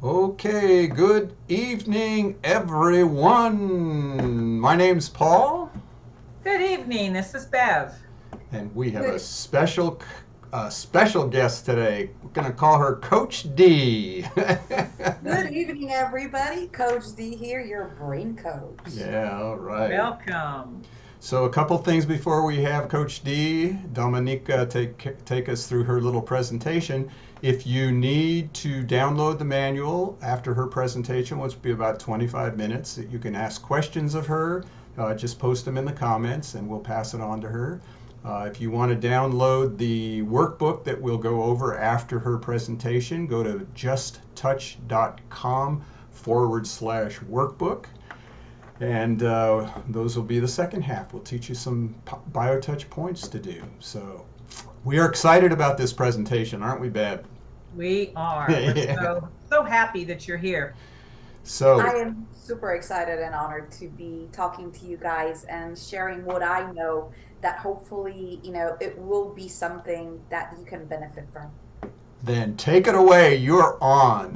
Okay, good evening, everyone. My name's Paul, Good evening. This is Bev. and we have a Good, special guest today. We're gonna call her Coach D. good evening, everybody. Coach D here, your brain coach. Yeah, all right. Welcome. So a couple things before we have Coach D, Dominica take us through her little presentation. If you need to download the manual after her presentation, which will be about 25 minutes, you can ask questions of her. Just post them in the comments and we'll pass it on to her. If you want to download the workbook that we'll go over after her presentation, go to justtouch.com/workbook. And those will be the second half. We'll teach you some BioTouch points to do. So we are excited about this presentation, aren't we, Bev? We are. We're Yeah. so happy that you're here. I So, am super excited and honored to be talking to you guys and sharing what I know that hopefully, it will be something that you can benefit from. then take it away. You're on.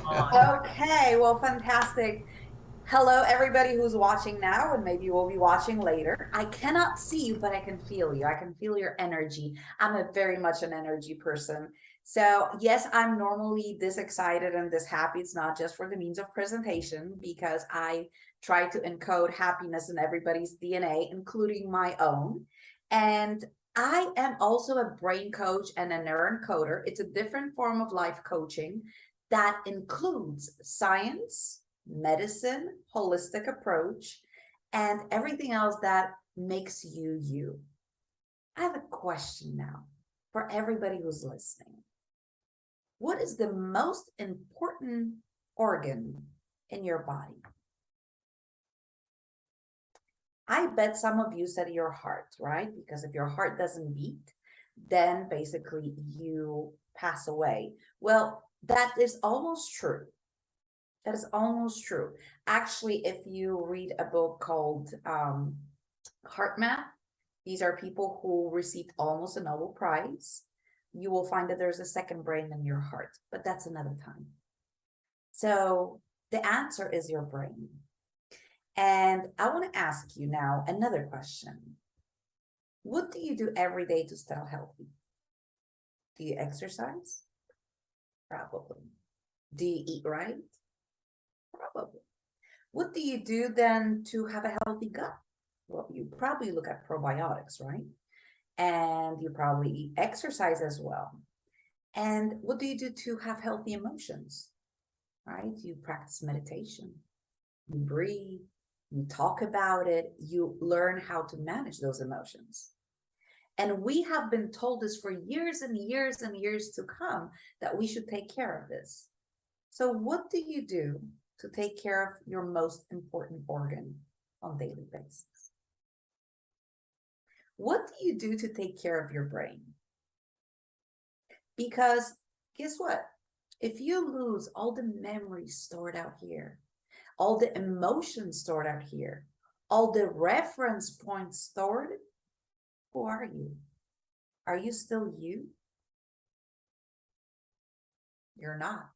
On. Okay, well, fantastic. Hello, everybody who's watching now, and maybe will be watching later. I cannot see you, but I can feel you. I can feel your energy. I'm a very much an energy person. So, yes, I'm normally this excited and this happy. It's not just for the means of presentation, because I try to encode happiness in everybody's DNA, including my own. And I am also a brain coach and a neuron coder. It's a different form of life coaching that includes science, medicine, holistic approach, and everything else that makes you you. I have a question now for everybody who's listening. What is the most important organ in your body? I bet some of you said your heart, right? Because if your heart doesn't beat, then basically you pass away. Well, that is almost true. That is almost true. Actually, if you read a book called Heart Math, these are people who received almost a Nobel Prize. You will find that there's a second brain in your heart, but that's another time. So the answer is your brain. And I want to ask you now another question. What do you do every day to stay healthy? Do you exercise? Probably. Do you eat right? Probably. What do you do then to have a healthy gut? Well, you probably look at probiotics, right? And you probably exercise as well. And what do you do to have healthy emotions? Right? You practice meditation, you breathe, you talk about it, you learn how to manage those emotions. And we have been told this for years and years and years to come that we should take care of this. So, what do you do to take care of your most important organ on a daily basis? What do you do to take care of your brain? Because guess what? If you lose all the memories stored out here, all the emotions stored out here, all the reference points stored, who are you? Are you still you? You're not.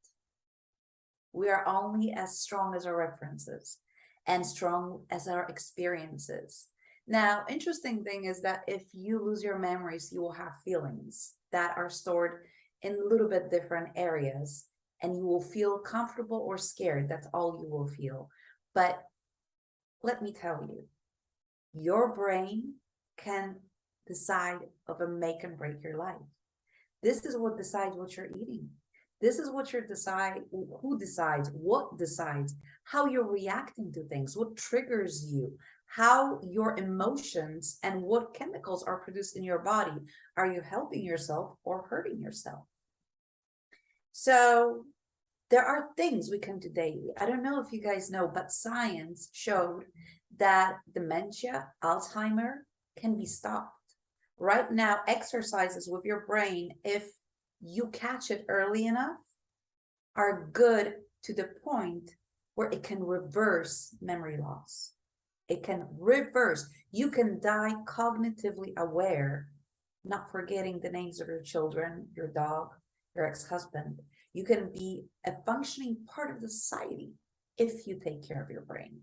We are only as strong as our references and strong as our experiences. Now, interesting thing is that if you lose your memories, you will have feelings that are stored in a little bit different areas, and you will feel comfortable or scared. That's all you will feel. But let me tell you, your brain can decide of a make and break your life. This is what decides what you're eating. This is what you're decide who decides, what decides, how you're reacting to things, what triggers you, how your emotions and what chemicals are produced in your body. Are you helping yourself or hurting yourself? So there are things we can do daily. I don't know if you guys know, but science showed that dementia, Alzheimer can be stopped. Right now, exercises with your brain, if you catch it early enough, are good to the point where it can reverse memory loss. It can reverse. You can die cognitively aware, not forgetting the names of your children, your dog, your ex husband. You can be a functioning part of the society if you take care of your brain.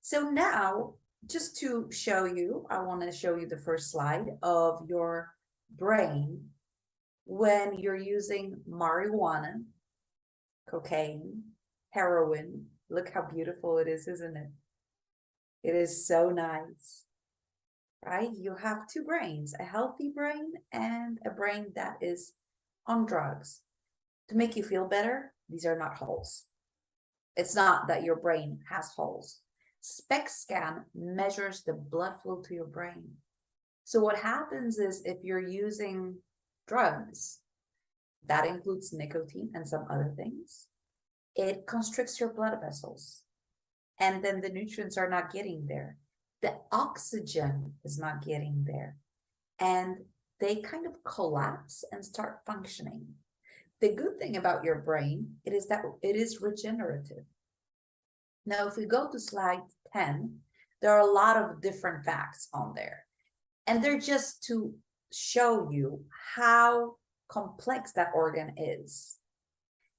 So now, just to show you, I want to show you the first slide of your brain when you're using marijuana, cocaine, heroin. Look how beautiful it is, isn't it? It is so nice, right? You have two brains, a healthy brain and a brain that is on drugs. To make you feel better, these are not holes. It's not that your brain has holes. SPECT scan measures the blood flow to your brain. So what happens is if you're using drugs, that includes nicotine and some other things, it constricts your blood vessels. And then the nutrients are not getting there. The oxygen is not getting there. And they kind of collapse and start functioning. The good thing about your brain, it is that it is regenerative. Now, if we go to slide 10, there are a lot of different facts on there. And they're just to show you how complex that organ is.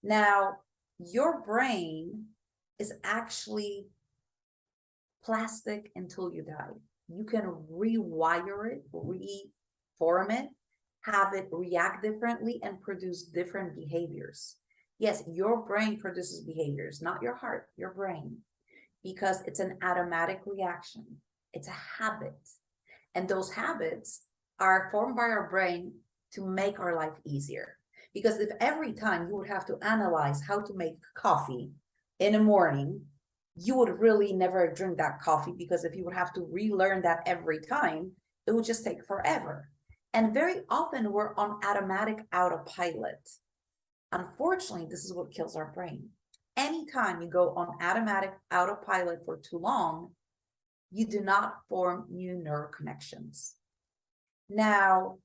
Now, your brain is actually plastic until you die. You can rewire it, reform it, have it react differently, and produce different behaviors. Yes, your brain produces behaviors, not your heart, your brain, because it's an automatic reaction. It's a habit. And those habits are formed by our brain to make our life easier. Because if every time you would have to analyze how to make coffee in the morning, you would really never drink that coffee, because if you would have to relearn that every time, it would just take forever. And very often we're on automatic autopilot. Unfortunately, this is what kills our brain. Anytime you go on automatic autopilot for too long, you do not form new neural connections. Now,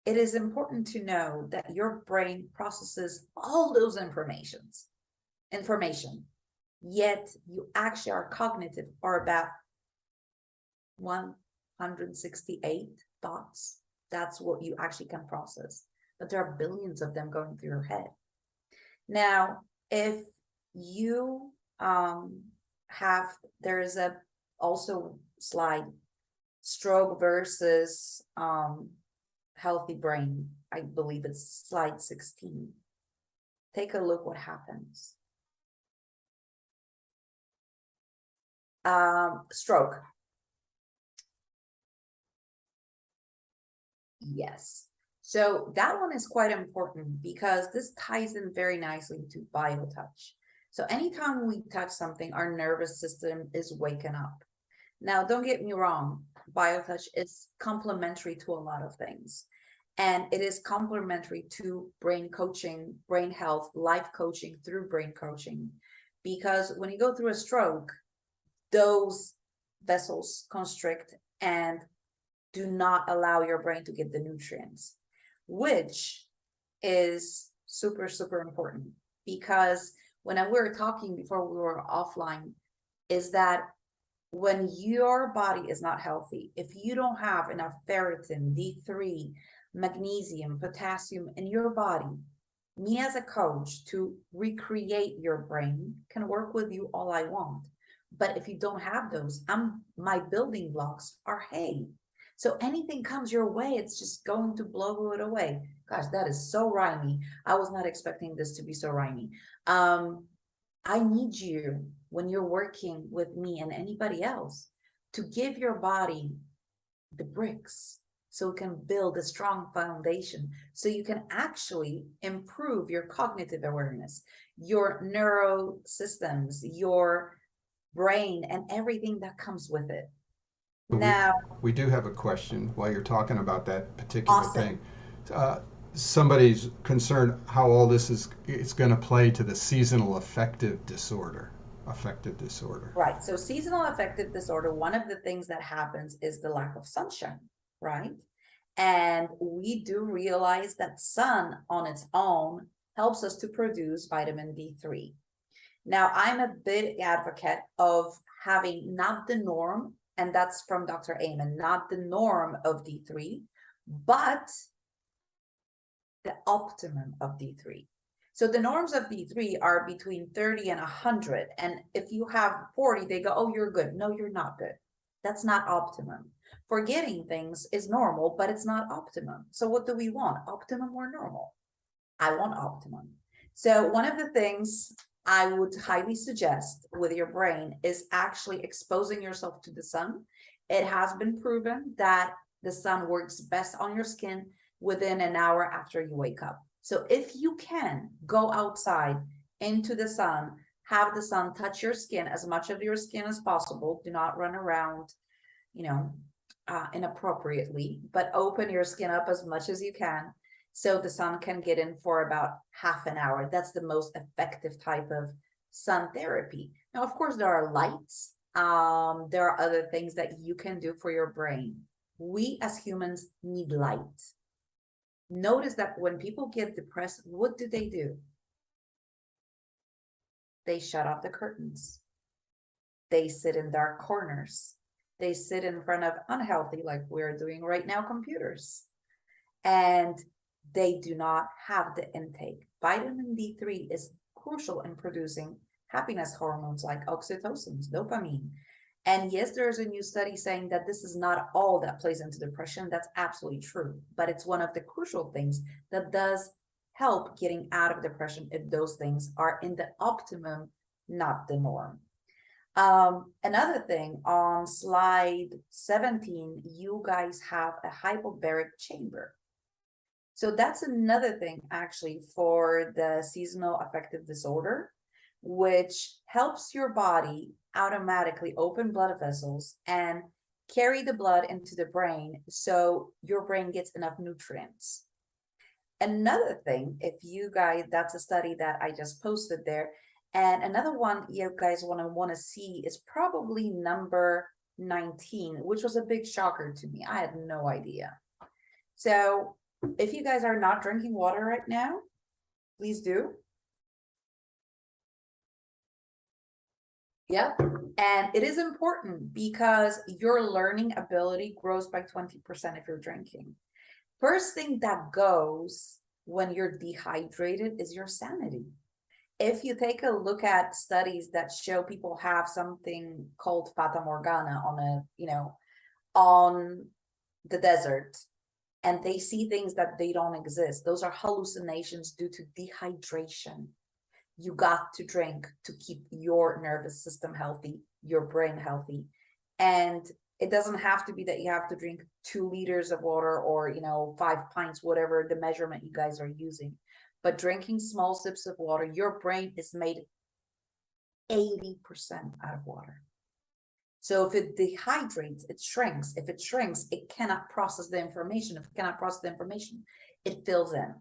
it is important to know that your brain processes all those information, yet you actually are cognitive, or about 168 thoughts. That's what you actually can process, but there are billions of them going through your head. Now, if you there is a also slide, stroke versus healthy brain. I believe it's slide 16. Take a look what happens. Stroke. Yes. So that one is quite important because this ties in very nicely to biotouch. So anytime we touch something, our nervous system is waking up. Now, don't get me wrong, biotouch is complementary to a lot of things. And it is complementary to brain coaching, brain health, life coaching through brain coaching. Because when you go through a stroke, those vessels constrict and do not allow your brain to get the nutrients, which is super, super important. Because when we were talking before we were offline, is that when your body is not healthy, if you don't have enough ferritin, D3, magnesium, potassium in your body, me as a coach to recreate your brain can work with you all I want. But if you don't have those, my building blocks are hay. So anything comes your way, it's just going to blow it away. Gosh, that is so rhymey. I was not expecting this to be so rhymey. I need you, when you're working with me and anybody else, to give your body the bricks so it can build a strong foundation, so you can actually improve your cognitive awareness, your neuro systems, your brain, and everything that comes with it. Now, we do have a question while you're talking about that particular awesome. thing. Somebody's concerned how all this is going to play to the seasonal affective disorder. Right. So seasonal affective disorder, one of the things that happens is the lack of sunshine, right? And we do realize that sun on its own helps us to produce vitamin D3. Now, I'm a big advocate of having not the norm, and that's from Dr. Amen, not the norm of D3, but the optimum of D3. So the norms of D3 are between 30 and 100. And if you have 40, they go, oh, you're good. No, you're not good. That's not optimum. Forgetting things is normal, but it's not optimum. So what do we want? Optimum or normal? I want optimum. So one of the things I would highly suggest with your brain is actually exposing yourself to the sun. It has been proven that the sun works best on your skin within an hour after you wake up. So if you can go outside into the sun, have the sun touch your skin, as much of your skin as possible. Do not run around, inappropriately, but open your skin up as much as you can so the sun can get in for about half an hour. That's the most effective type of sun therapy. Now, of course, there are lights. There are other things that you can do for your brain. We as humans need light. Notice that when people get depressed, what do? They shut off the curtains. They sit in dark corners. They sit in front of unhealthy, like we're doing right now, computers. And they do not have the intake. Vitamin D3 is crucial in producing happiness hormones like oxytocin, dopamine. And yes, there's a new study saying that this is not all that plays into depression. That's absolutely true. But it's one of the crucial things that does help getting out of depression if those things are in the optimum, not the norm. Another thing, on slide 17, you guys have a hypobaric chamber. So that's another thing actually for the seasonal affective disorder, which helps your body automatically open blood vessels and carry the blood into the brain so your brain gets enough nutrients. Another thing, if you guys, that's a study that I just posted there. And another one you guys want to see is probably number 19, which was a big shocker to me. I had no idea. So if you guys are not drinking water right now, please do. Yep. And it is important because your learning ability grows by 20% if you're drinking. First thing that goes when you're dehydrated is your sanity. If you take a look at studies that show people have something called fata morgana on the desert, and they see things that they don't exist, those are hallucinations due to dehydration. You got to drink to keep your nervous system healthy, your brain healthy. And it doesn't have to be that you have to drink 2 liters of water or 5 pints, whatever the measurement you guys are using. But drinking small sips of water, your brain is made 80% out of water. So if it dehydrates, it shrinks. If it shrinks, it cannot process the information. If it cannot process the information, it fills in.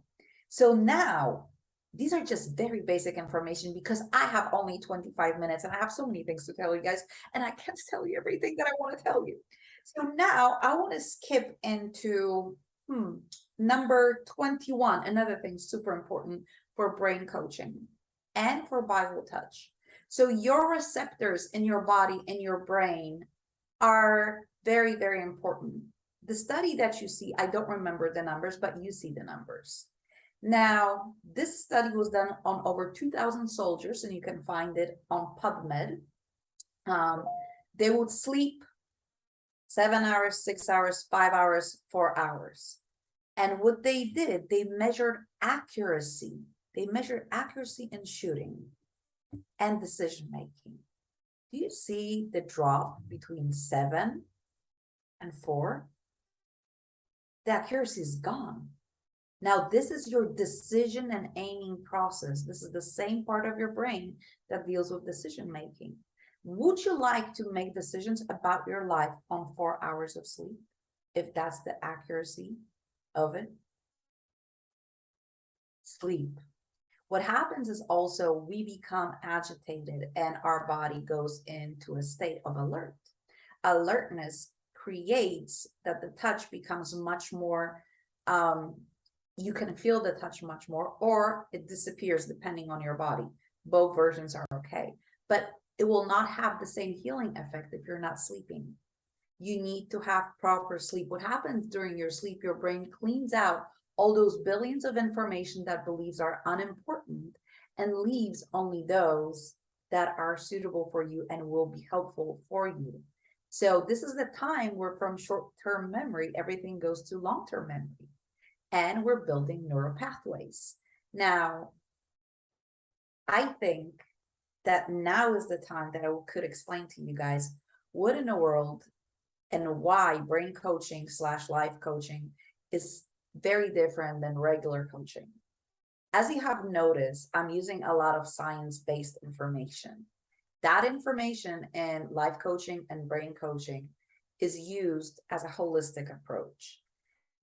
So now, these are just very basic information because I have only 25 minutes and I have so many things to tell you guys, and I can't tell you everything that I want to tell you. So now I want to skip into number 21, another thing super important for brain coaching and for Bible touch. So your receptors in your body, in your brain, are very, very important. The study that you see, I don't remember the numbers, but you see the numbers. Now, this study was done on over 2,000 soldiers, and you can find it on PubMed. They would sleep 7 hours, 6 hours, 5 hours, 4 hours. And what they did, they measured accuracy. They measured accuracy in shooting and decision making. Do you see the drop between 7 and 4? The accuracy is gone. Now, this is your decision and aiming process. This is the same part of your brain that deals with decision making. Would you like to make decisions about your life on 4 hours of sleep, if that's the accuracy of it? Sleep. What happens is also we become agitated and our body goes into a state of alert. Alertness creates that the touch becomes much more, you can feel the touch much more, or it disappears depending on your body. Both versions are okay, but it will not have the same healing effect if you're not sleeping. You need to have proper sleep. What happens during your sleep, your brain cleans out all those billions of information that believes are unimportant and leaves only those that are suitable for you and will be helpful for you. So this is the time where from short-term memory, everything goes to long-term memory. And we're building neural pathways. Now, I think that now is the time that I could explain to you guys what in the world and why brain coaching / life coaching is very different than regular coaching. As you have noticed, I'm using a lot of science-based information. That information in life coaching and brain coaching is used as a holistic approach.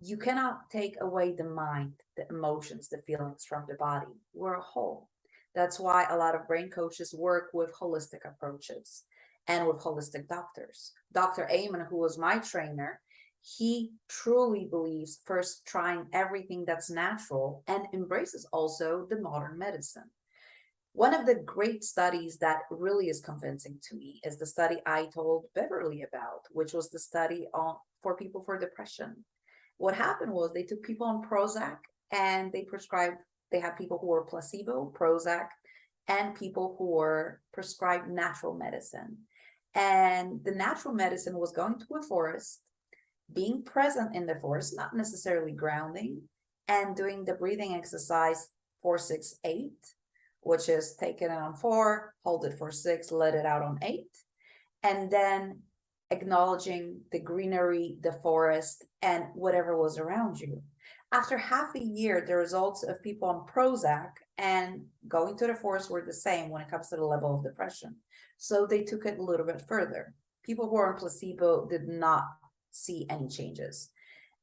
You cannot take away the mind, the emotions, the feelings from the body. We're a whole. That's why a lot of brain coaches work with holistic approaches and with holistic doctors. Dr. Amen, who was my trainer, he truly believes first trying everything that's natural and embraces also the modern medicine. One of the great studies that really is convincing to me is the study I told Beverly about, which was the study for people for depression. What happened was they took people on Prozac and they had people who were placebo, Prozac, and people who were prescribed natural medicine. And the natural medicine was going to a forest, being present in the forest, not necessarily grounding, and doing the breathing exercise 4-6-8, which is take it in on 4, hold it for 6, let it out on 8, and then acknowledging the greenery, the forest, and whatever was around you. After half a year, the results of people on Prozac and going to the forest were the same when it comes to the level of depression. So they took it a little bit further. People who are on placebo did not see any changes.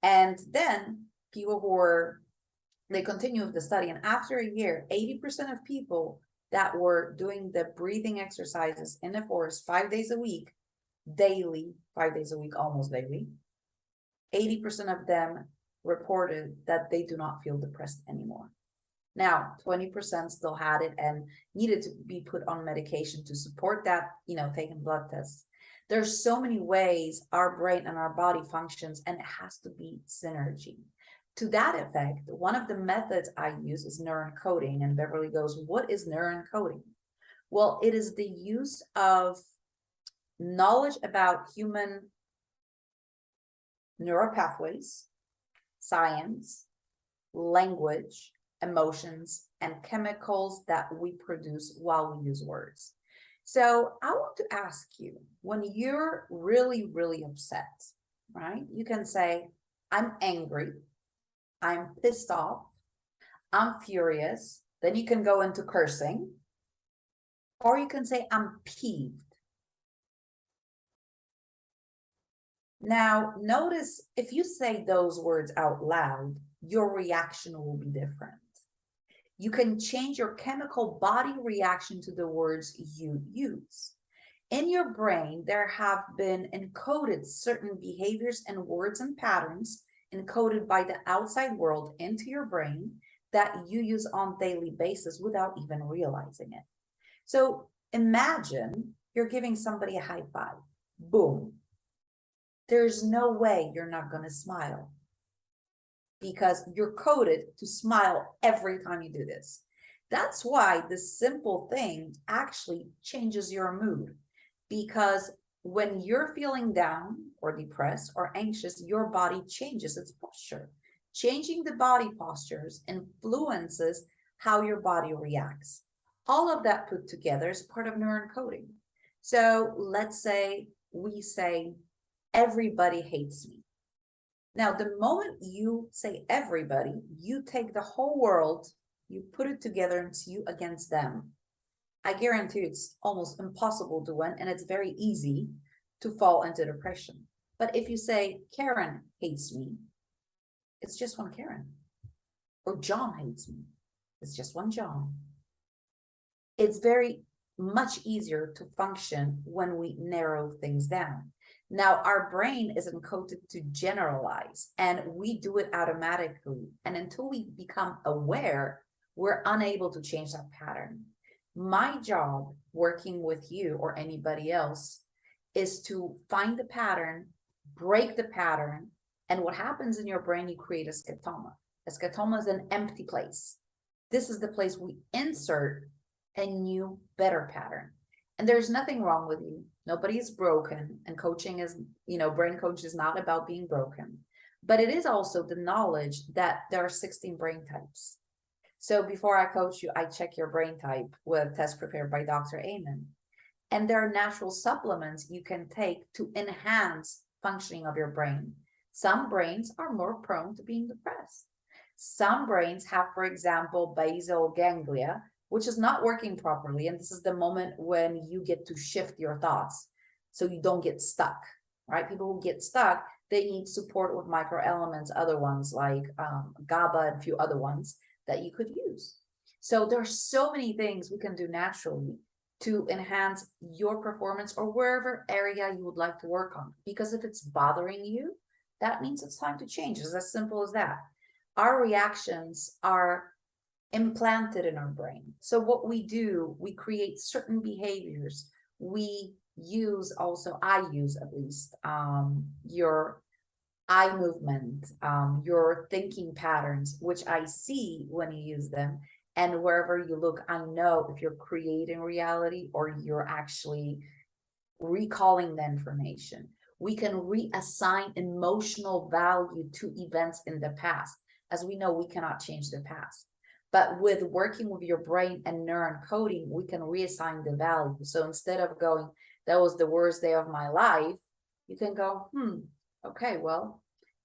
And then people they continue with the study. And after a year, 80% of people that were doing the breathing exercises in the forest 5 days a week, daily, 5 days a week, almost daily, 80% of them reported that they do not feel depressed anymore. Now, 20% still had it and needed to be put on medication to support that, taking blood tests. There's so many ways our brain and our body functions, and it has to be synergy. To that effect, one of the methods I use is neuron coding. And Beverly goes, what is neuron coding? Well, it is the use of knowledge about human neural pathways, science, language, emotions, and chemicals that we produce while we use words. So I want to ask you, when you're really, really upset, right? You can say, I'm angry, I'm pissed off, I'm furious. Then you can go into cursing, or you can say, I'm peeved. Now, notice if you say those words out loud, your reaction will be different. You can change your chemical body reaction to the words you use. In your brain, there have been encoded certain behaviors and words and patterns encoded by the outside world into your brain that you use on a daily basis without even realizing it. So imagine you're giving somebody a high five. Boom. There's no way you're not going to smile because you're coded to smile every time you do this. That's why this simple thing actually changes your mood, because when you're feeling down or depressed or anxious, your body changes its posture. Changing the body postures influences how your body reacts. All of that put together is part of neuron coding. So let's say we say, everybody hates me. Now, the moment you say everybody, you take the whole world, you put it together and see you against them. I guarantee it's almost impossible to win, and it's very easy to fall into depression. But if you say Karen hates me, it's just one Karen. Or John hates me, it's just one John. It's very much easier to function when we narrow things down. Now, our brain is encoded to generalize, and we do it automatically. And until we become aware, we're unable to change that pattern. My job working with you or anybody else is to find the pattern, break the pattern, and what happens in your brain, you create a scotoma. A scotoma is an empty place. This is the place we insert a new, better pattern. And there's nothing wrong with you. Nobody is broken. And coaching is, brain coach is not about being broken. But it is also the knowledge that there are 16 brain types. So before I coach you, I check your brain type with a test prepared by Dr. Amen. And there are natural supplements you can take to enhance functioning of your brain. Some brains are more prone to being depressed. Some brains have, for example, basal ganglia, which is not working properly. And this is the moment when you get to shift your thoughts so you don't get stuck, right? People who get stuck, they need support with microelements, other ones like GABA and a few other ones that you could use. So there are so many things we can do naturally to enhance your performance or wherever area you would like to work on. Because if it's bothering you, that means it's time to change. It's as simple as that. Our reactions are implanted in our brain. So what we do, we create certain behaviors. We use also, I use at least, your eye movement, your thinking patterns, which I see when you use them. And wherever you look, I know if you're creating reality or you're actually recalling the information. We can reassign emotional value to events in the past. As we know, we cannot change the past. But with working with your brain and neuron coding, we can reassign the value. So instead of going, that was the worst day of my life, you can go, okay, well,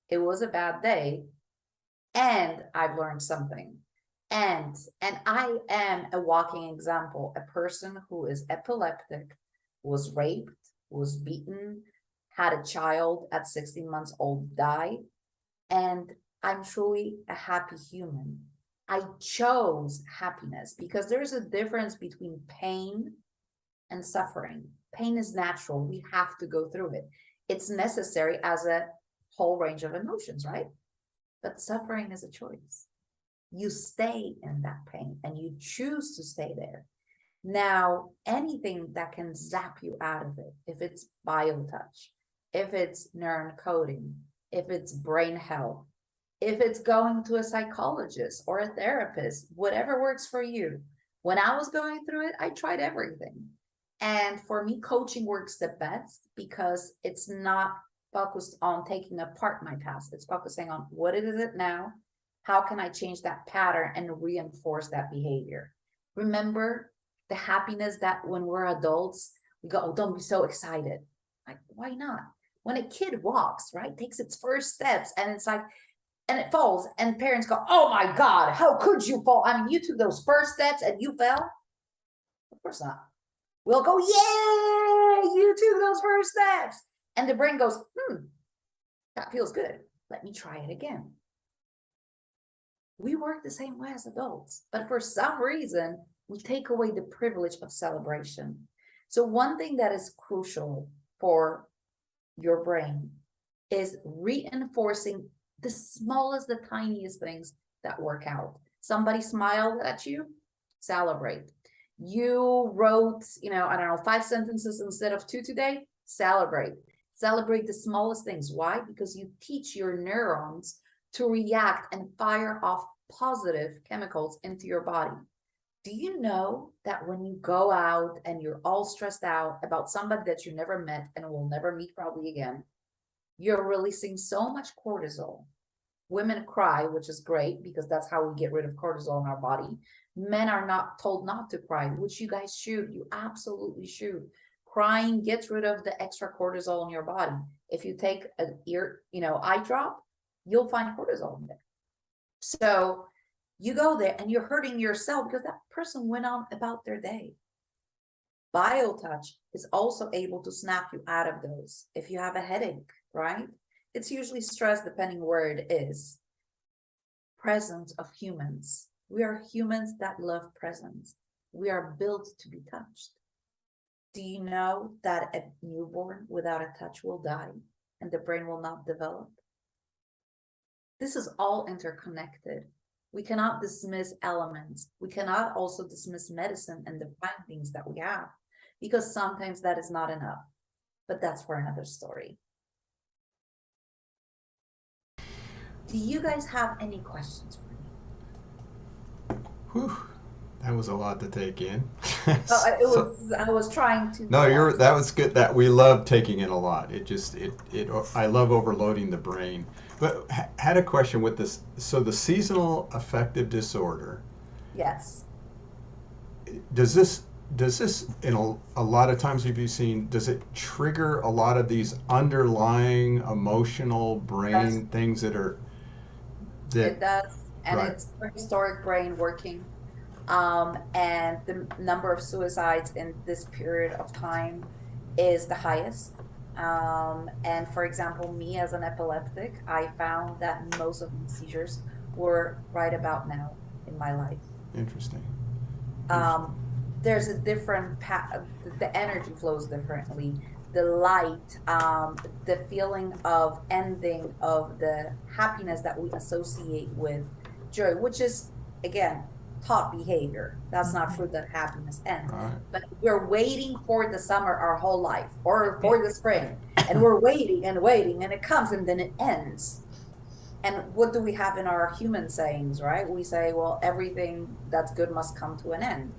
it was a bad day and I've learned something. And I am a walking example, a person who is epileptic, was raped, was beaten, had a child at 16 months old die, and I'm truly a happy human. I chose happiness because there's a difference between pain and suffering. Pain is natural. We have to go through it. It's necessary as a whole range of emotions, right? But suffering is a choice. You stay in that pain and you choose to stay there. Now, anything that can zap you out of it, if it's biotouch, if it's neuron coding, if it's brain health, if it's going to a psychologist or a therapist, whatever works for you. When I was going through it, I tried everything. And for me, coaching works the best because it's not focused on taking apart my past. It's focusing on what is it now? How can I change that pattern and reinforce that behavior? Remember the happiness that when we're adults, we go, oh, don't be so excited. Like, why not? When a kid walks, right, takes its first steps and it's like, and it falls and parents go, oh my God, how could you fall? I mean, you took those first steps and you fell? Of course not. We'll go, yay, you took those first steps. And the brain goes, that feels good. Let me try it again. We work the same way as adults, but for some reason, we take away the privilege of celebration. So one thing that is crucial for your brain is reinforcing the smallest, the tiniest things that work out. Somebody smiled at you, celebrate. You wrote, I don't know, 5 sentences instead of 2 today, celebrate. Celebrate the smallest things. Why? Because you teach your neurons to react and fire off positive chemicals into your body. Do you know that when you go out and you're all stressed out about somebody that you never met and will never meet probably again, you're releasing so much cortisol. Women cry, which is great because that's how we get rid of cortisol in our body. Men are not told not to cry, which you guys should. You absolutely should. Crying gets rid of the extra cortisol in your body. If you take an eye drop, you'll find cortisol in there. So you go there and you're hurting yourself because that person went on about their day. BioTouch is also able to snap you out of those. If you have a headache, right? It's usually stress depending where it is. Presence of humans. We are humans that love presence. We are built to be touched. Do you know that a newborn without a touch will die and the brain will not develop? This is all interconnected. We cannot dismiss elements. We cannot also dismiss medicine and the findings that we have because sometimes that is not enough. But that's for another story. Do you guys have any questions for me? Whew, that was a lot to take in. So, I was trying to, no, that was good. That we love taking in a lot. It I love overloading the brain. But had a question with this. So the seasonal affective disorder, yes. does this in a lot of times have you seen, does it trigger a lot of these underlying emotional Yes, brain things that it does. And right, it's prehistoric brain working. And the number of suicides in this period of time is the highest. And for example, me as an epileptic, I found that most of my seizures were right about now in my life. interesting. Interesting. um there's a different the energy flows differently, the light, the feeling of ending of the happiness that we associate with joy, which is again taught behavior. That's not true that happiness ends, All right. but we're waiting for the summer our whole life, or for the spring, and we're waiting and waiting, and it comes and then it ends. And what do we have in our human sayings, right? We say, well, everything that's good must come to an end.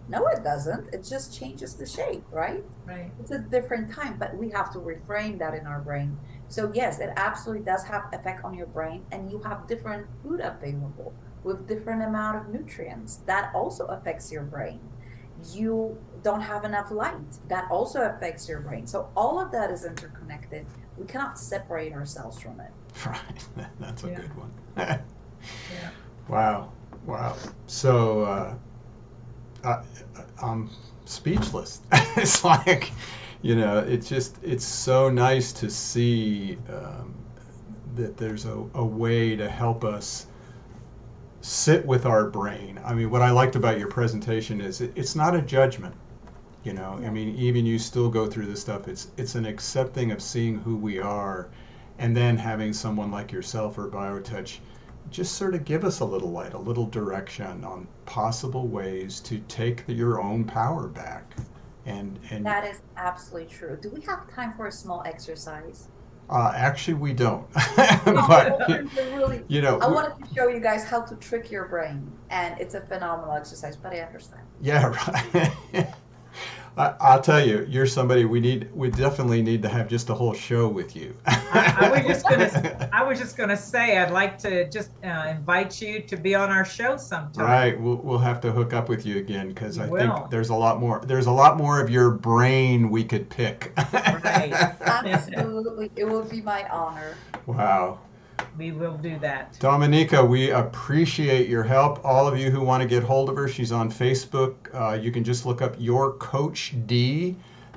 No, it doesn't. It just changes the shape, right? Right. It's a different time, but we have to reframe that in our brain. So yes, it absolutely does have effect on your brain, and you have different food available with different amount of nutrients. That also affects your brain. You don't have enough light. That also affects your brain. So all of that is interconnected. We cannot separate ourselves from it. Right. That's a Yeah. good one. Yeah. Wow. Wow. So I, I'm speechless. It's like, it's so nice to see that there's a way to help us sit with our brain. I mean, what I liked about your presentation is it's not a judgment. I mean, even you still go through this stuff. It's an accepting of seeing who we are, and then having someone like yourself or BioTouch just sort of give us a little light, a little direction on possible ways to take your own power back. And That is absolutely true. Do we have time for a small exercise? actually, we don't. Oh, But really, you know, I wanted to show you guys how to trick your brain, and it's a phenomenal exercise, but I understand. yeah, right. I'll tell you, you're somebody we definitely need to have just a whole show with you. I was just gonna say, I'd like to just invite you to be on our show sometime. Right, we'll have to hook up with you again because You I think will. there's a lot more of your brain we could pick. Right. Absolutely, it will be my honor. Wow. We will do that. Dominica, we appreciate your help. All of you who want to get hold of her, she's on Facebook. You can just look up Your Coach D,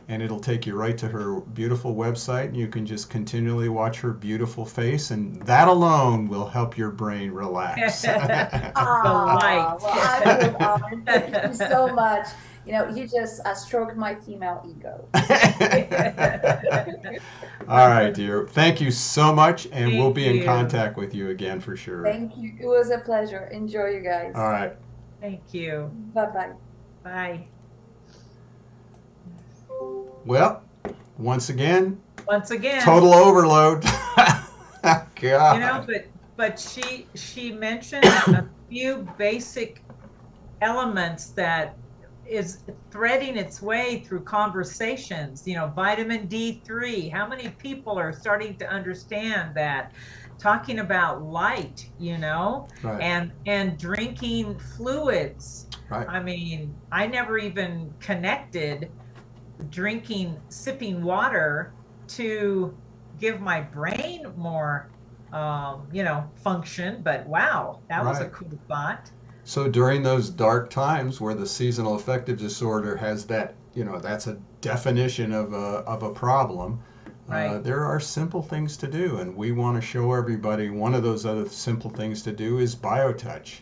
and it'll take you right to her beautiful website. And you can just continually watch her beautiful face, and that alone will help your brain relax. The Ah, well, I feel light. honored. Thank you so much. You just stroked my female ego. All right, dear. Thank you so much, and we'll Thank be in you. contact with you again for sure. Thank you. It was a pleasure. Enjoy, you guys. All right. Thank you. Bye-bye. Bye. Well, once again, Once again, total overload. God. but she mentioned a few basic elements that is threading its way through conversations. Vitamin D3. How many people are starting to understand that? Talking about light, Right. and drinking fluids. Right. I mean, I never even connected sipping water to give my brain more, function. But wow, that was a Right. cool thought. So during those dark times where the seasonal affective disorder has that, that's a definition of a problem. Right. There are simple things to do, and we want to show everybody one of those other simple things to do is BioTouch.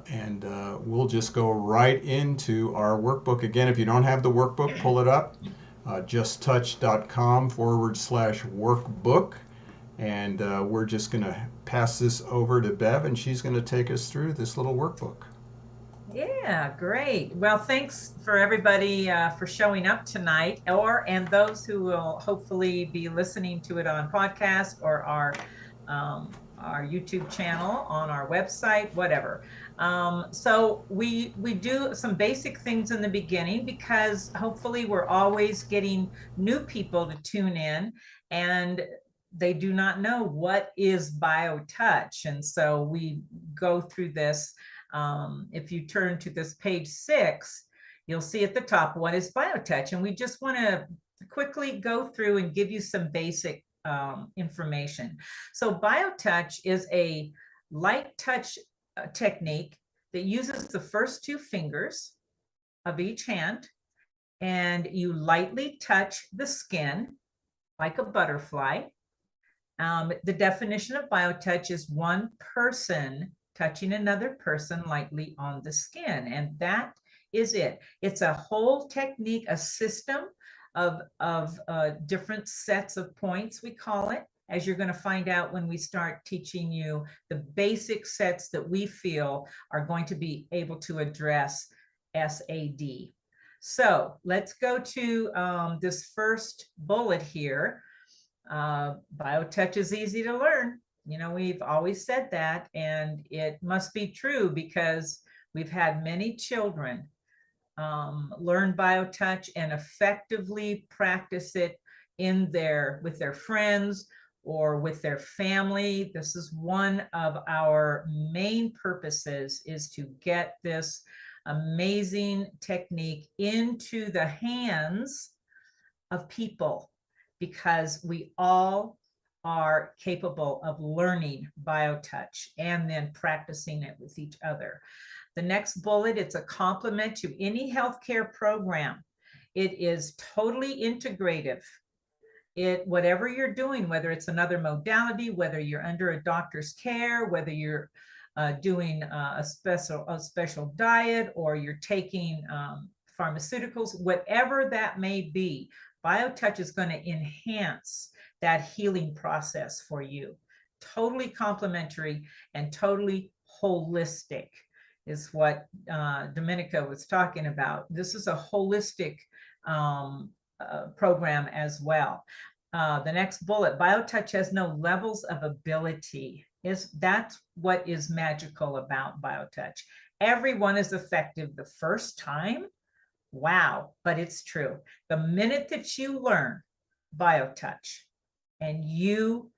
And we'll just go right into our workbook. Again, if you don't have the workbook, pull it up. justtouch.com/workbook. And we're just going to pass this over to Bev, and she's going to take us through this little workbook. Yeah, great. Well, thanks for everybody for showing up tonight, and those who will hopefully be listening to it on podcast or our our YouTube channel, on our website, whatever. So we do some basic things in the beginning because hopefully we're always getting new people to tune in, and they do not know what is BioTouch. And so we go through this. If you turn to this page 6, you'll see at the top, what is BioTouch? And we just want to quickly go through and give you some basic information. So BioTouch is a light touch technique that uses the first 2 fingers of each hand, and you lightly touch the skin like a butterfly. The definition of BioTouch is one person touching another person lightly on the skin, and that is it. It's a whole technique, a system of different sets of points, we call it, as you're going to find out when we start teaching you the basic sets that we feel are going to be able to address SAD. So let's go to this first bullet here. BioTouch is easy to learn. You know, we've always said that, and it must be true because we've had many children learn BioTouch and effectively practice it with their friends or with their family. This is one of our main purposes, is to get this amazing technique into the hands of people, because we all are capable of learning BioTouch and then practicing it with each other. The next bullet, it's a complement to any healthcare program. It is totally integrative. Whatever you're doing, whether it's another modality, whether you're under a doctor's care, whether you're doing a special diet, or you're taking pharmaceuticals, whatever that may be, BioTouch is going to enhance that healing process for you. Totally complementary and totally holistic is what Dominica was talking about. This is a holistic program as well. The next bullet, BioTouch has no levels of ability. That's what is magical about BioTouch. Everyone is effective the first time. Wow, but it's true. The minute that you learn BioTouch, and you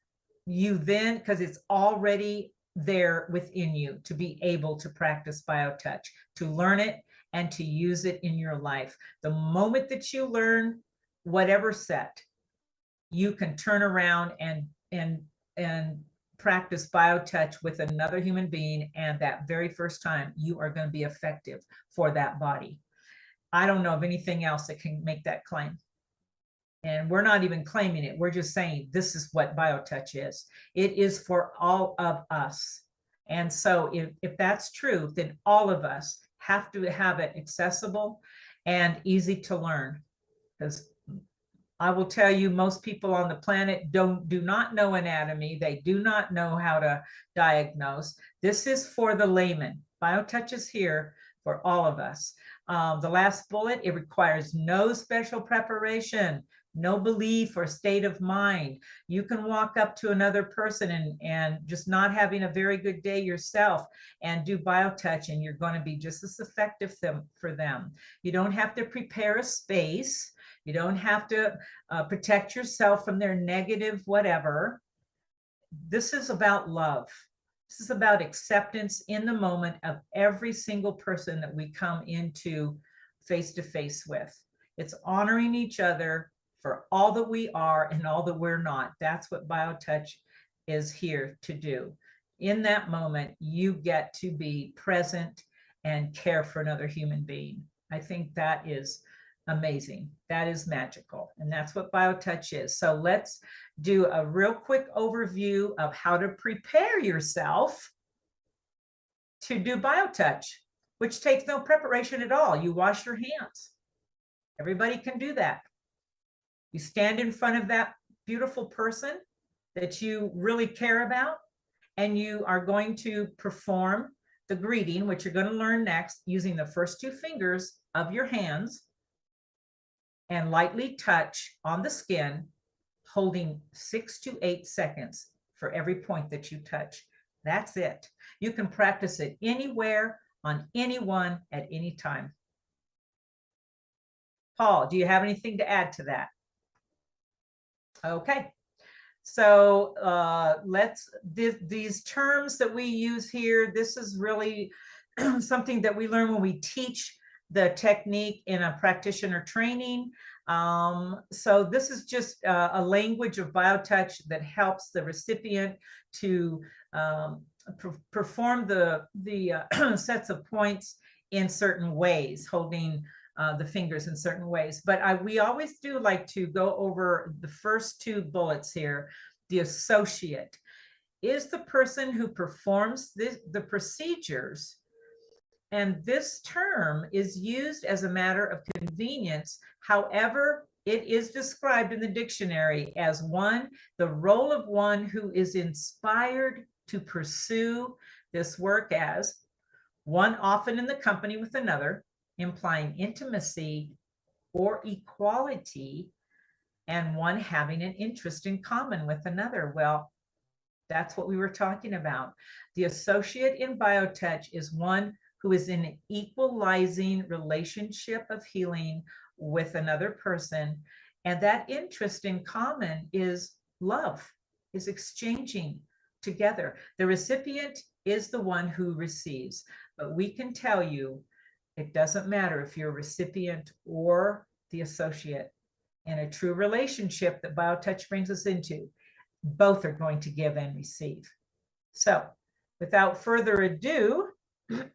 then, because it's already there within you to be able to practice BioTouch, to learn it and to use it in your life. The moment that you learn whatever set, you can turn around and practice BioTouch with another human being, and that very first time you are going to be effective for that body. I don't know of anything else that can make that claim. And we're not even claiming it. We're just saying this is what BioTouch is. It is for all of us. And so if that's true, then all of us have to have it accessible and easy to learn. Because I will tell you, most people on the planet do not know anatomy. They do not know how to diagnose. This is for the layman. BioTouch is here for all of us. The last bullet, it requires no special preparation, no belief or state of mind. You can walk up to another person and just not having a very good day yourself and do BioTouch, and you're going to be just as effective for them. You don't have to prepare a space. You don't have to protect yourself from their negative whatever. This is about love. This is about acceptance in the moment of every single person that we come into face to face with. It's honoring each other for all that we are and all that we're not. That's what BioTouch is here to do. In that moment, you get to be present and care for another human being. I think that is amazing. That is magical. And that's what BioTouch is. So let's do a real quick overview of how to prepare yourself to do BioTouch, which takes no preparation at all. You wash your hands. Everybody can do that. You stand in front of that beautiful person that you really care about, and you are going to perform the greeting, which you're going to learn next, using the first 2 fingers of your hands and lightly touch on the skin, holding 6 to 8 seconds for every point that you touch. That's it. You can practice it anywhere, on anyone, at any time. Paul, do you have anything to add to that? Okay. So these terms that we use here, this is really something that we learn when we teach the technique in a practitioner training. So this is just a language of BioTouch that helps the recipient to perform the sets of points in certain ways, holding the fingers in certain ways. But we always do like to go over the first two bullets here. The associate is the person who performs the procedures. And this term is used as a matter of convenience. However, it is described in the dictionary as the role of one who is inspired to pursue this work as one often in the company with another, implying intimacy or equality, and one having an interest in common with another. Well, that's what we were talking about. The associate in BioTouch is one who is in an equalizing relationship of healing with another person. And that interest in common is love, is exchanging together. The recipient is the one who receives, but we can tell you, it doesn't matter if you're a recipient or the associate. In a true relationship that BioTouch brings us into, both are going to give and receive. So without further ado,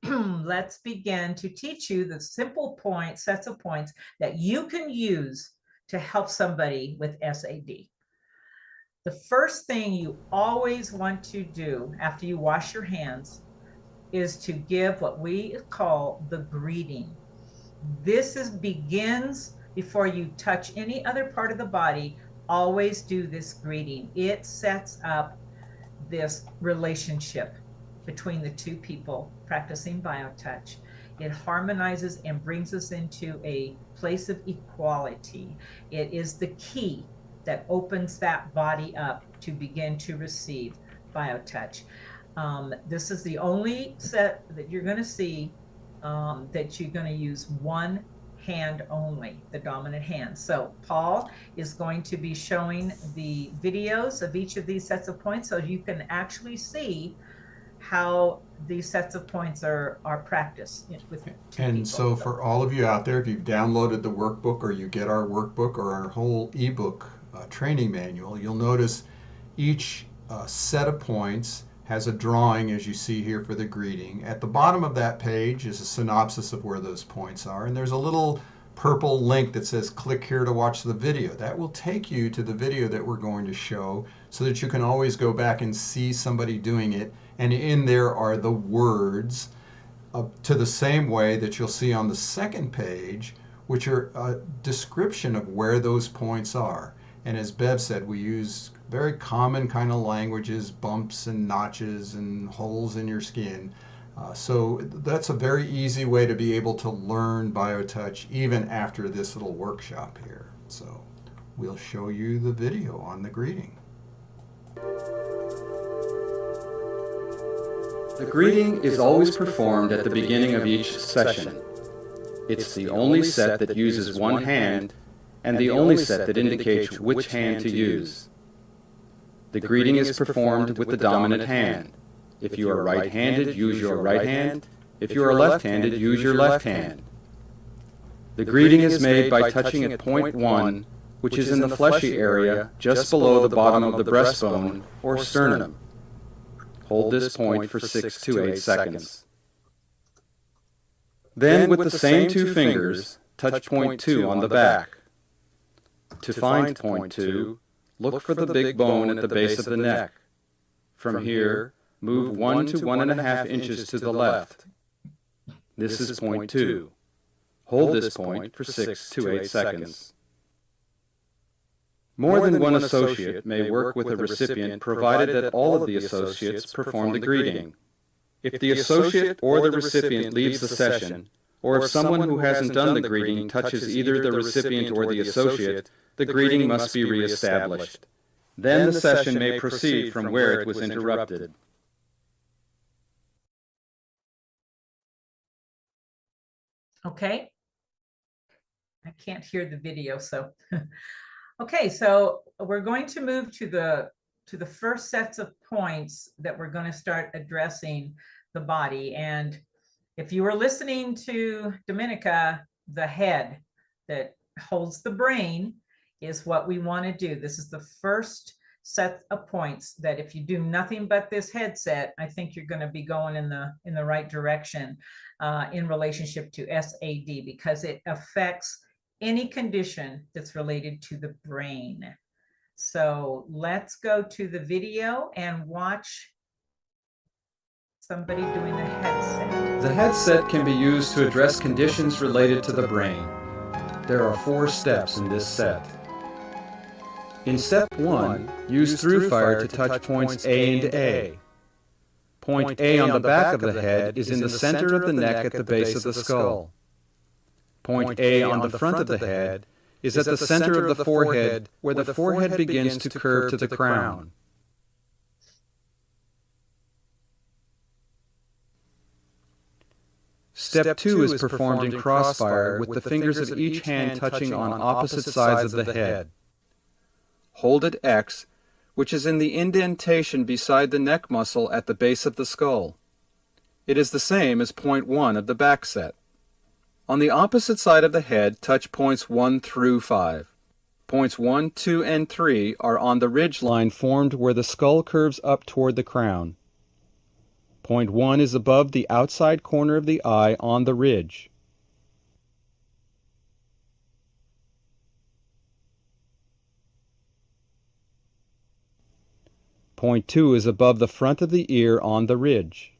let's begin to teach you the simple sets of points that you can use to help somebody with SAD. The first thing you always want to do after you wash your hands is to give what we call the greeting. This begins before you touch any other part of the body. Always do this greeting. It sets up this relationship between the two people practicing BioTouch. It harmonizes and brings us into a place of equality. It is the key that opens that body up to begin to receive BioTouch. This is the only set that you're going to see that you're going to use one hand only, the dominant hand. So Paul is going to be showing the videos of each of these sets of points so you can actually see how these sets of points are practiced with two And people. so for all of you out there, if you've downloaded the workbook or you get our workbook or our whole ebook training manual, you'll notice each set of points has a drawing, as you see here, for the greeting. At the bottom of that page is a synopsis of where those points are, and there's a little purple link that says click here to watch the video. That will take you to the video that we're going to show so that you can always go back and see somebody doing it, and in there are the words to the same way that you'll see on the second page, which are a description of where those points are. And as Bev said, we use very common kind of languages, bumps and notches and holes in your skin. So that's a very easy way to be able to learn BioTouch even after this little workshop here. So we'll show you the video on the greeting. The greeting is always performed at the beginning of each session. It's the only set that uses one hand and the only set that indicates which hand to use. The greeting is performed with the dominant hand. If you are right-handed, use your right hand. If you are left-handed, use your left hand. The greeting is made by touching at point 1, which is in the fleshy area just below the bottom of the breastbone or sternum. Hold this point for 6 to 8 seconds. Then, with the same two fingers, touch point 2 on the back. To find point 2, look for the big bone at the base of the neck. From here, move 1 to 1.5 inches to the left. This is point 2. Hold this point for 6 to 8 seconds. More than one associate may work with a recipient provided that all of the associates perform the greeting. If the associate or the recipient leaves the session, or if someone who hasn't done the greeting touches either the recipient or the associate, the greeting must be reestablished. Then the session may proceed from where it was interrupted. Okay. I can't hear the video, so. Okay, so we're going to move to the first sets of points that we're going to start addressing the body. And if you were listening to Dominica, the head that holds the brain is what we want to do. This is the first set of points that if you do nothing but this headset, I think you're going to be going in the right direction in relationship to SAD, because it affects any condition that's related to the brain. So let's go to the video and watch somebody doing the headset. The headset can be used to address conditions related to the brain. There are 4 steps in this set. In step 1, use through fire to touch points A and A. Point A on the back of the head is in the center of the neck at the base of the skull. Point A on the front of the head is at the center of the forehead, where the forehead begins to curve to the crown. Step 2 is performed in crossfire with the fingers of each hand touching on opposite sides of the head. Hold at X, which is in the indentation beside the neck muscle at the base of the skull. It is the same as point 1 of the back set. On the opposite side of the head, touch points 1 through 5. Points 1, 2, and 3 are on the ridge line formed where the skull curves up toward the crown. Point 1 is above the outside corner of the eye on the ridge. Point 2 is above the front of the ear on the ridge.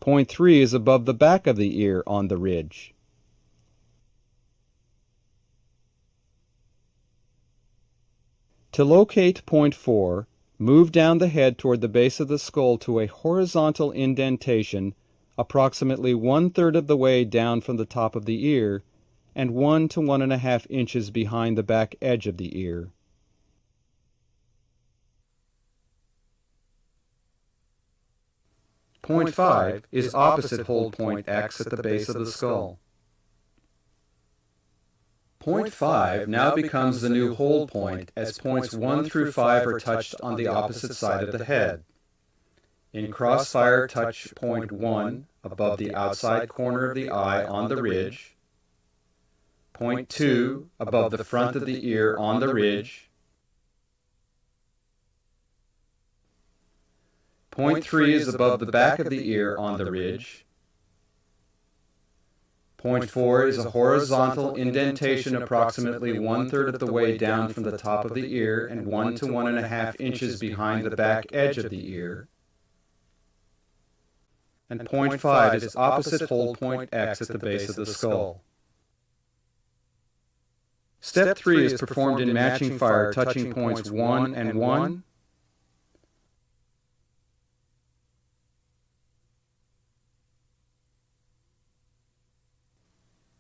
Point 3 is above the back of the ear on the ridge. To locate point 4, move down the head toward the base of the skull to a horizontal indentation approximately 1/3 of the way down from the top of the ear and 1 to 1.5 inches behind the back edge of the ear. Point 5 is opposite hold point X at the base of the skull. Point 5 now becomes the new hold point as points 1 through 5 are touched on the opposite side of the head. In crossfire, touch point 1 above the outside corner of the eye on the ridge. Point 2 above the front of the ear on the ridge. Point 3 is above the back of the ear on the ridge. Point 4 is a horizontal indentation approximately 1/3 of the way down from the top of the ear and 1 to 1.5 inches behind the back edge of the ear. And point 5 is opposite hold point X at the base of the skull. Step 3 is performed in matching fire, touching points 1 and 1,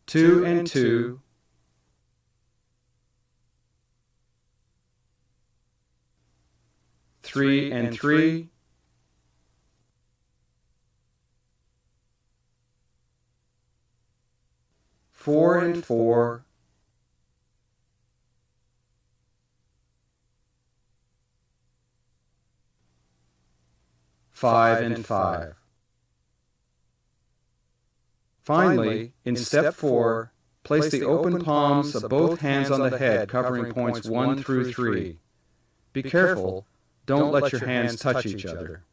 2 and 2, 3 and 3, 4 and 4, 5 and 5. Finally, in step 4, place the open palms of both hands on the head, covering points 1 through 3. Be careful, don't let your hands touch each other.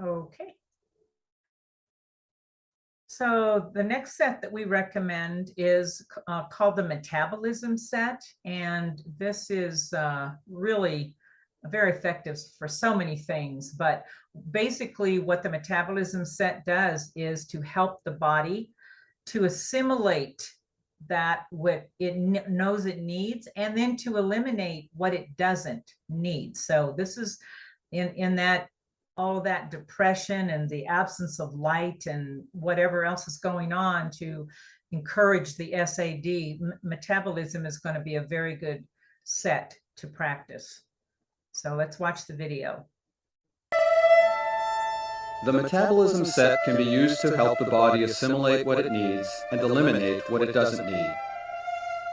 Okay. So the next set that we recommend is called the metabolism set. And this is really very effective for so many things. But basically what the metabolism set does is to help the body to assimilate that what it knows it needs, and then to eliminate what it doesn't need. So this is in that all of that depression and the absence of light and whatever else is going on, to encourage the SAD. Metabolism is going to be a very good set to practice. So let's watch the video. The metabolism set can be used to help the body assimilate what it needs and eliminate what it doesn't need.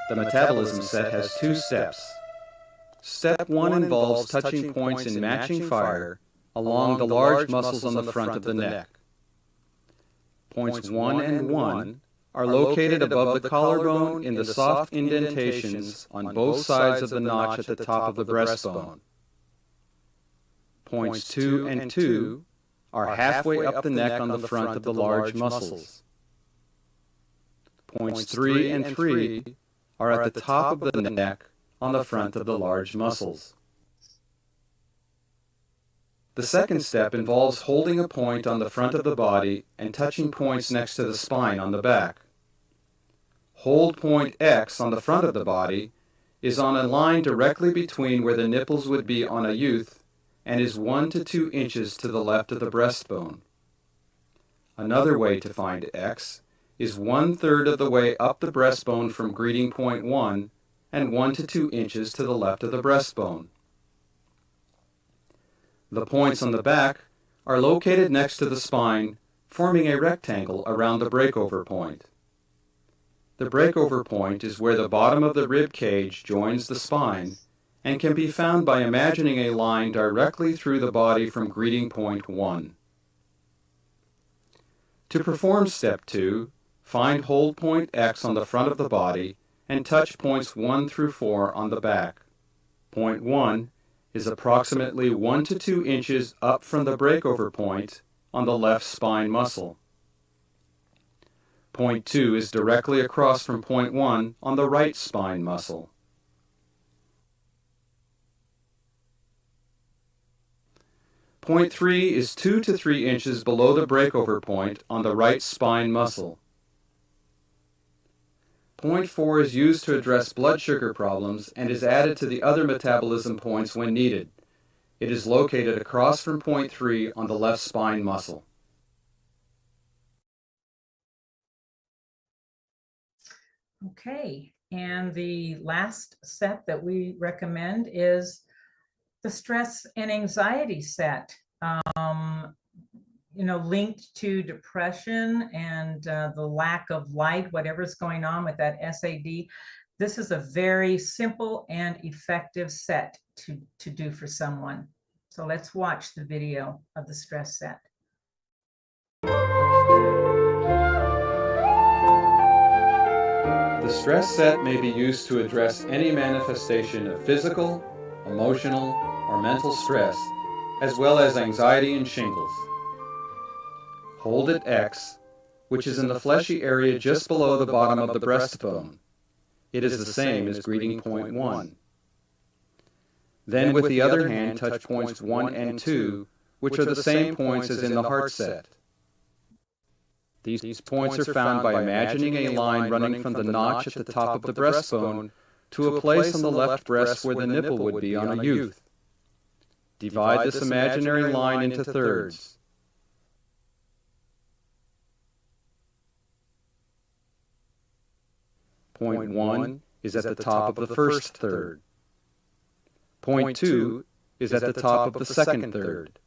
The metabolism set has 2 steps. Step 1 involves touching points in matching fire along the large muscles on the front of the neck. Points 1 and 1 are located above the collarbone in the soft indentations on both sides of the notch at the top of the breastbone. Points 2 and 2 are halfway up the neck on the front of the large muscles. Points 3 and 3 are at the top of the neck on the front of the large muscles. The second step involves holding a point on the front of the body and touching points next to the spine on the back. Hold point X on the front of the body is on a line directly between where the nipples would be on a youth and is 1 to 2 inches to the left of the breastbone. Another way to find X is 1/3 of the way up the breastbone from greeting point 1 and 1 to 2 inches to the left of the breastbone. The points on the back are located next to the spine, forming a rectangle around the breakover point. The breakover point is where the bottom of the rib cage joins the spine and can be found by imagining a line directly through the body from greeting point 1. To perform step 2, find hold point X on the front of the body and touch points 1 through 4 on the back. Point 1 is approximately 1 to 2 inches up from the breakover point on the left spine muscle. Point 2 is directly across from point 1 on the right spine muscle. Point 3 is 2 to 3 inches below the breakover point on the right spine muscle. Point 4 is used to address blood sugar problems and is added to the other metabolism points when needed. It is located across from point 3 on the left spine muscle. Okay, and the last set that we recommend is the stress and anxiety set, linked to depression and the lack of light, whatever's going on with that SAD. This is a very simple and effective set to do for someone. So let's watch the video of the stress set. The stress set may be used to address any manifestation of physical, emotional, or mental stress, as well as anxiety and shingles. Hold at X, which is in the fleshy area just below the bottom of the breastbone. It is the same as greeting point 1. Then with the other hand touch points 1 and 2, which are the same points as in the heart set. These points are found by imagining a line running from the notch at the top of the breastbone to a place on the left breast where the nipple would be on a youth. Divide this imaginary line into thirds. Point 1 is at the top of the first third. Point 2 is at the top of the second third.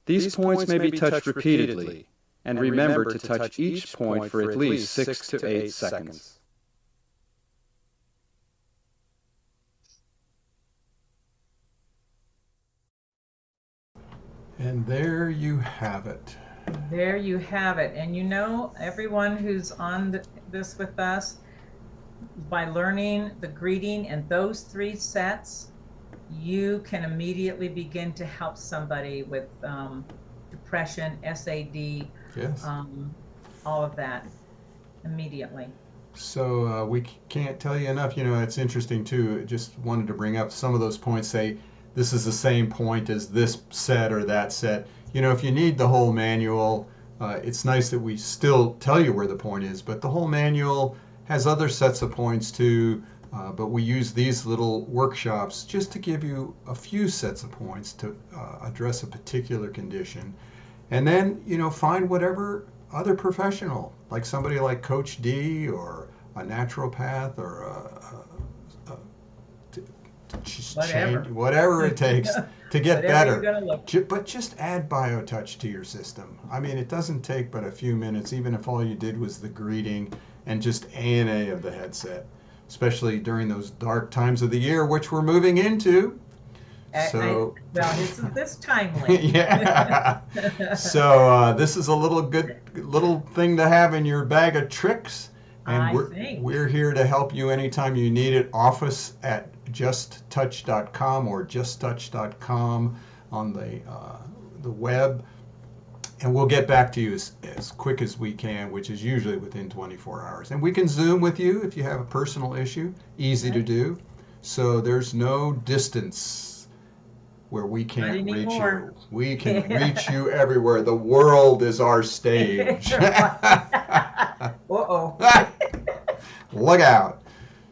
These points may be touched repeatedly, and remember to touch each point for at least 6 to 8 seconds. And there you have it. There you have it. And everyone who's on this with us, by learning the greeting and those 3 sets, you can immediately begin to help somebody with depression, SAD, Yes. all of that immediately. So we can't tell you enough. It's interesting too. Just wanted to bring up some of those points. Say this is the same point as this set or that set. If you need the whole manual, it's nice that we still tell you where the point is, but the whole manual has other sets of points too. But we use these little workshops just to give you a few sets of points to address a particular condition. And then, find whatever other professional, like somebody like Coach D or a naturopath or whatever it takes to get better. But just add BioTouch to your system. I mean, it doesn't take but a few minutes, even if all you did was the greeting and just ANA of the headset, especially during those dark times of the year, which we're moving into. Well, isn't this timely? Yeah. So this is a little thing to have in your bag of tricks. And we're here to help you anytime you need it. Office at justtouch.com or justtouch.com on the web. And we'll get back to you as quick as we can, which is usually within 24 hours. And we can Zoom with you if you have a personal issue. Easy to do. So there's no distance where we can't reach you. We can reach you everywhere. The world is our stage. Uh-oh. Look out.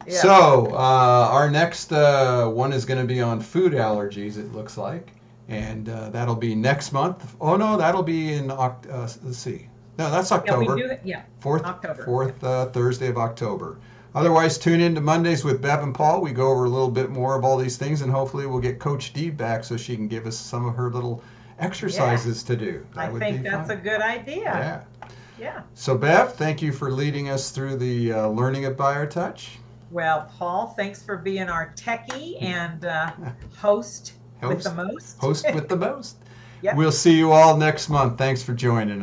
Yeah. So our next one is going to be on food allergies, it looks like. And that'll be next month. Oh, no, that'll be in, let's see. No, that's October. Fourth Thursday of October. Otherwise, tune in to Mondays with Bev and Paul. We go over a little bit more of all these things, and hopefully we'll get Coach D back so she can give us some of her little exercises to do. I think that's a good idea. Yeah. So, Bev, thank you for leading us through the learning of BioTouch. Well, Paul, thanks for being our techie and host with the most. Host with the most. Yep. We'll see you all next month. Thanks for joining us.